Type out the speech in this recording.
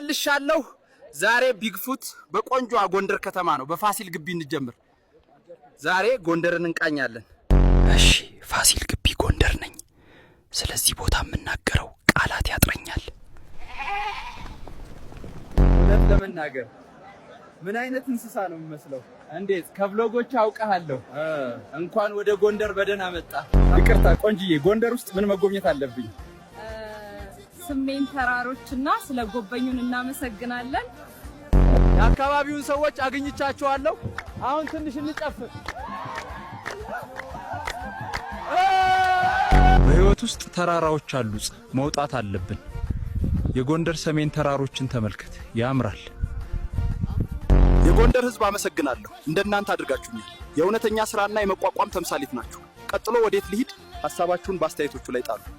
ተመልሻለሁ። ዛሬ ቢግፉት በቆንጆ ጎንደር ከተማ ነው። በፋሲል ግቢ እንጀምር። ዛሬ ጎንደርን እንቃኛለን። እሺ፣ ፋሲል ግቢ ጎንደር ነኝ። ስለዚህ ቦታ የምናገረው ቃላት ያጥረኛል። እውነት ለመናገር ምን አይነት እንስሳ ነው የሚመስለው? እንዴት ከብሎጎች አውቃለሁ። እንኳን ወደ ጎንደር በደህና መጣ። ይቅርታ ቆንጅዬ፣ ጎንደር ውስጥ ምን መጎብኘት አለብኝ? ሰሜን ተራሮችና ስለጎበኙን እናመሰግናለን። የአካባቢውን ሰዎች አግኝቻቸዋለሁ። አሁን ትንሽ እንጨፍር። በህይወት ውስጥ ተራራዎች አሉ፣ መውጣት አለብን። የጎንደር ሰሜን ተራሮችን ተመልከት፣ ያምራል። የጎንደር ህዝብ አመሰግናለሁ። እንደናንተ አድርጋችሁኛል። የእውነተኛ ስራና የመቋቋም ተምሳሌት ናችሁ። ቀጥሎ ወዴት ልሂድ? ሐሳባችሁን በአስተያየቶቹ ላይ ጣሉ።